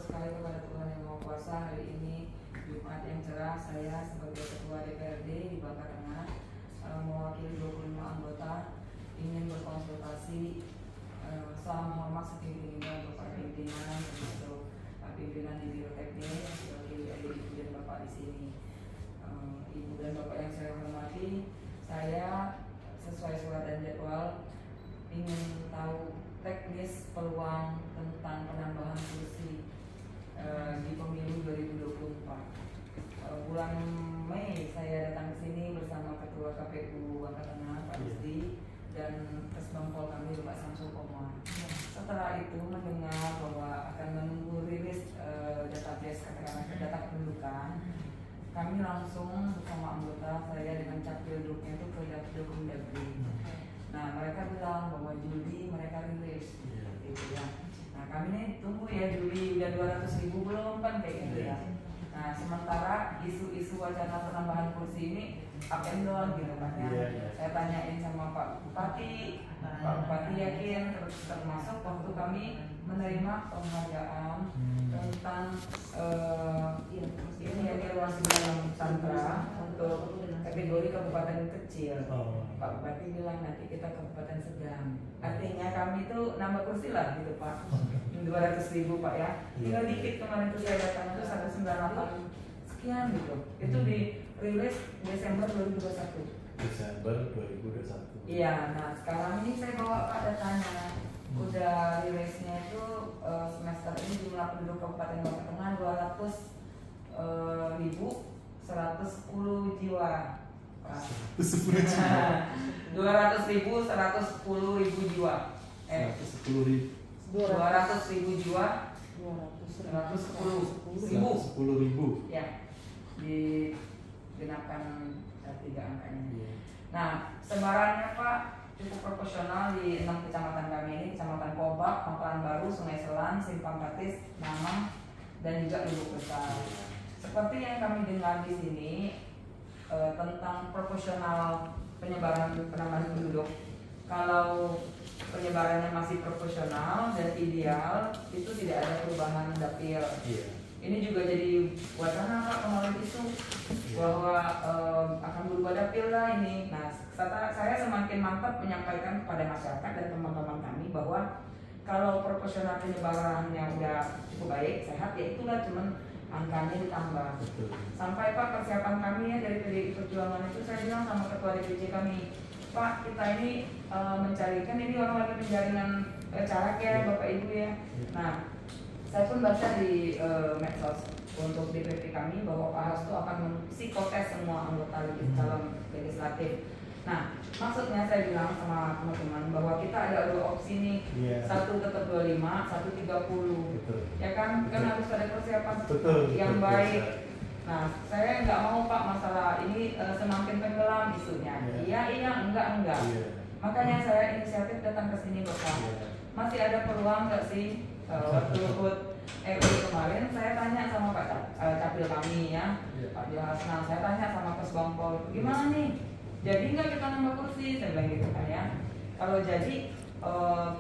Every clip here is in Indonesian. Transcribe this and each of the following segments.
sekali kepada Tuhan Yang Maha Kuasa. Hari ini Jumat yang cerah, saya sebagai Ketua DPRD di Bangka Tengah mewakili 25 anggota ingin berkonsultasi salam hormat setinggi-tingginya untuk para pimpinan, termasuk pimpinan di Biro Teknik, sebagai ibu dan bapak di sini. Ibu dan bapak yang saya hormati, saya sesuai surat dan jadwal ingin tahu teknis peluang tentang penambahan kursi di pemilu 2024. Bulan Mei saya datang ke sini bersama Ketua KPU Bangka Tengah Pak Rusdi dan Kesbangpol kami Pak Samsul Komar. Setelah itu mendengar bahwa akan menunggu rilis database katakanlah data kependudukan, kami langsung bersama anggota saya dengan Capilduknya itu ke Dapil. Nah, mereka bilang bahwa Juli mereka rilis, gitu ya. Nah, kami ini tunggu ya, Juli udah 200.000 belum kan kayak gitu ya. Nah, sementara isu-isu wacana penambahan kursi ini up and down gitu kan ya. Saya tanyain sama Pak Bupati, Pak Bupati yakin, termasuk waktu kami menerima penghargaan tentang ini ya ruang sembilan Nusantara untuk kategori kabupaten kecil. Pak Bupati bilang nanti kita kabupaten sedang. Artinya kami itu nambah kursi lah gitu Pak. 200.000 Pak ya. Tinggal dikit kemarin tuh saya datang itu 198 sekian gitu. Itu dirilis Desember 2021. Desember 2021. Iya, nah sekarang ini saya bawa Pak datanya. Udah rilisnya itu semester ini jumlah penduduk Kabupaten Bangka Tengah 200.110 jiwa. 200.110 jiwa. 200.000 jiwa. 110.000. Ya, digenapkan 3 angkanya. Nah, sebarannya Pak cukup proporsional di 6 kecamatan kami ini, Kecamatan Kobak, Pangkalan Baru, Sungai Selan, Simpang Katis, Namang, dan juga Lubuk Besar. Seperti yang kami dengar di sini tentang proporsional penyebaran penambahan penduduk. Kalau penyebarannya masih proporsional dan ideal, itu tidak ada perubahan dapil. Ini juga jadi wacana Pak kemarin isu bahwa akan berubah dapil lah ini. Nah, saya semakin mantap menyampaikan kepada masyarakat dan teman-teman kami bahwa kalau proporsional penyebarannya udah cukup baik, sehat, ya itulah cuman angkanya ditambah. Sampai Pak persiapan kami ya dari PDI Perjuangan itu saya bilang sama Ketua DPC kami, Pak kita ini mencarikan ini orang lagi penjaringan caleg ya Bapak Ibu ya. Nah, saya pun baca di medsos untuk DPP kami bahwa Pak Hasto akan psikotes semua anggota calon legislatif. Nah, maksudnya saya bilang sama teman-teman bahwa kita ada 2 opsi nih, satu tetap 25, satu 30, ya kan? Kan harus ada persiapan yang baik. Nah, saya nggak mau Pak masalah ini semakin tenggelam isunya. Iya, enggak. Makanya saya inisiatif datang ke sini Bapak. Masih ada peluang nggak sih? Waktu RI kemarin saya tanya sama Pak Capil kami ya, Pak Johannes, saya tanya sama Kesbangpol, gimana nih? Jadi nggak kita nambah kursi? Saya bilang gitu kan ya. Kalau jadi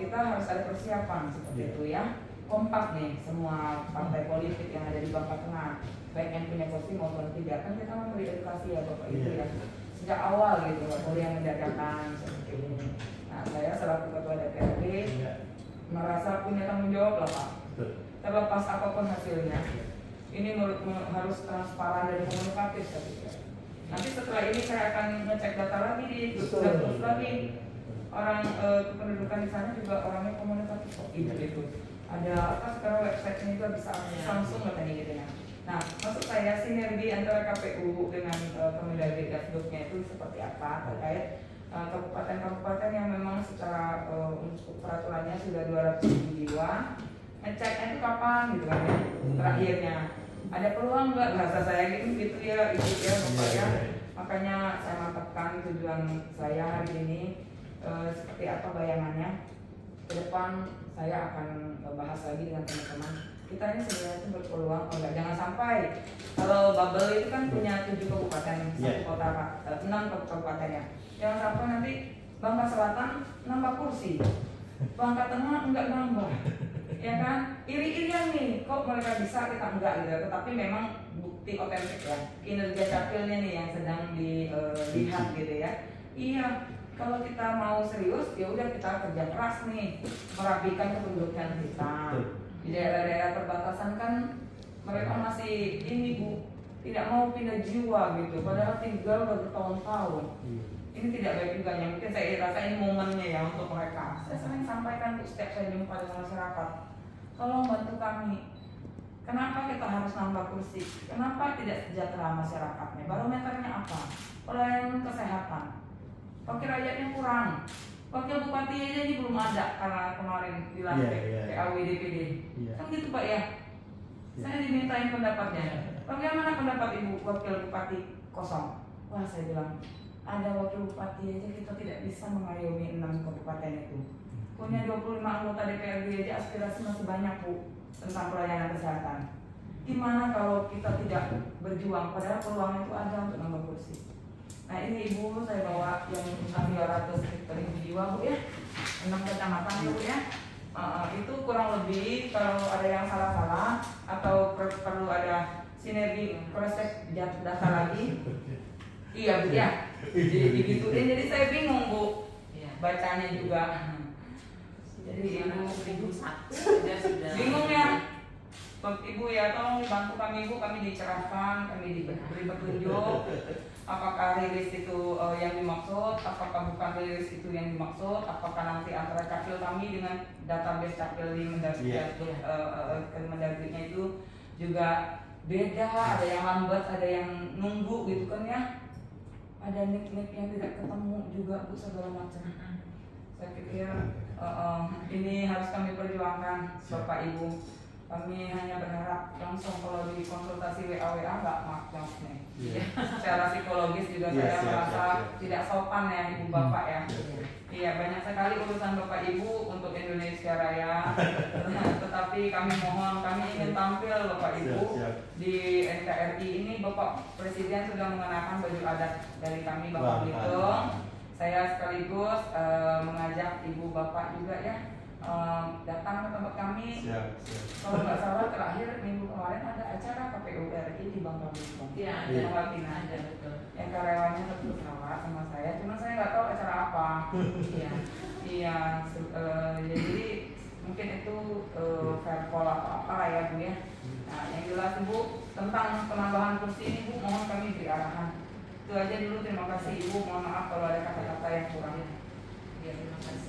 kita harus ada persiapan seperti itu ya. Kompak nih semua partai politik yang ada di Bangka Tengah, baik yang punya kursi maupun tidak, kan kita memberi edukasi ya Bapak Ibu ya. Sejak awal gitu, nggak boleh yang mendadakan seperti ini. Nah, saya selaku Ketua DPRD merasa punya tanggung jawab lah Pak. Terlepas apapun hasilnya, ini harus transparan dan komunikatif saya pikir. Nanti setelah ini saya akan ngecek data lagi di terus lagi orang kependudukan di sana juga orangnya komunikatif kok itu. Ada apa sekarang websitenya juga bisa langsung katanya gitu ya. Nah, maksud saya sinergi antara KPU dengan Kemendagri Dasduknya itu seperti apa terkait kabupaten-kabupaten yang memang secara untuk peraturannya sudah 200.000 jiwa, ngeceknya itu kapan gitu kan ya, terakhirnya ada peluang nggak, bahasa saya gitu ya Ibu ya Bapak ya. Makanya saya mantapkan tujuan saya hari ini seperti apa bayangannya. Ke depan saya akan bahas lagi dengan teman-teman. Kita ini sebenarnya itu berpeluang, jangan sampai kalau bubble itu kan punya 7 kabupaten, 1 kota Pak, 6 kabupaten ya. Jangan sampai nanti Bangka Selatan nambah kursi, Bangka Tengah enggak nambah. Ya kan, iri-irian nih, kok mereka bisa kita enggak gitu. Tetapi memang bukti otentik ya, kinerja capilnya nih yang sedang dilihat gitu ya. Iya, kalau kita mau serius ya udah kita kerja keras nih, merapikan kependudukan kita. Di daerah-daerah perbatasan kan mereka masih ini Bu, tidak mau pindah jiwa gitu, padahal tinggal udah bertahun-tahun. Ini tidak baik juga ya, mungkin saya rasa ini momennya ya untuk mereka. Saya sering sampaikan Bu, setiap saya jumpa dengan masyarakat, tolong bantu kami. Kenapa kita harus nambah kursi? Kenapa tidak sejahtera masyarakatnya? Barometernya apa? Pelayanan kesehatan. Wakil rakyatnya kurang. Wakil bupati aja ini belum ada karena kemarin dilantik PAW DPD. Kan gitu Pak ya? Saya dimintain pendapatnya. Bagaimana pendapat Ibu wakil bupati kosong? Wah, saya bilang, ada wakil bupati aja kita tidak bisa mengayomi 6 kabupaten itu. Punya 25 anggota DPRD aja aspirasi masih banyak Bu tentang pelayanan kesehatan. Gimana kalau kita tidak berjuang? Padahal peluang itu ada untuk nambah kursi. Nah ini Ibu saya bawa yang 200.000 jiwa Bu ya, 6 kecamatan Bu ya. Itu kurang lebih kalau ada yang salah-salah atau perlu ada sinergi cross check data lagi. Iya Bu ya. Digituin jadi saya bingung Bu. Bacanya juga. Jadi Ibu bingung ya. Ibu ya, tolong dibantu kami Bu, kami dicerahkan, kami diberi petunjuk. Apakah rilis itu yang dimaksud, apakah bukan rilis itu yang dimaksud, apakah nanti antara capil kami dengan database capil di Mendagrinya itu juga beda, ada yang lambat, ada yang nunggu gitu kan ya. Ada nik-nik yang tidak ketemu juga Bu, segala macam. Saya pikir ini harus kami perjuangkan Bapak Ibu. Kami hanya berharap langsung kalau di konsultasi WA nggak maaf nih. Secara psikologis juga saya merasa tidak sopan ya Ibu Bapak ya. Iya, banyak sekali urusan Bapak Ibu untuk Indonesia Raya. Tetapi kami mohon, kami ingin tampil Bapak Ibu di NKRI ini. Bapak Presiden sudah mengenakan baju adat dari kami Bapak Belitung. Saya sekaligus mengajak Ibu Bapak juga ya datang ke tempat kami. Kalau nggak salah terakhir minggu kemarin ada acara KPU RI di Bangka Belitung. Iya, Bangka Pinang. Yang karyawannya terus sama saya, cuma saya nggak tahu acara apa. Iya, jadi mungkin itu verpol atau apa lah ya Bu ya. Nah, yang jelas Ibu tentang penambahan kursi ini Bu, mohon kami beri arahan. Itu aja dulu, terima kasih Ibu, mohon maaf kalau ada kata-kata yang kurang. Ya, terima kasih.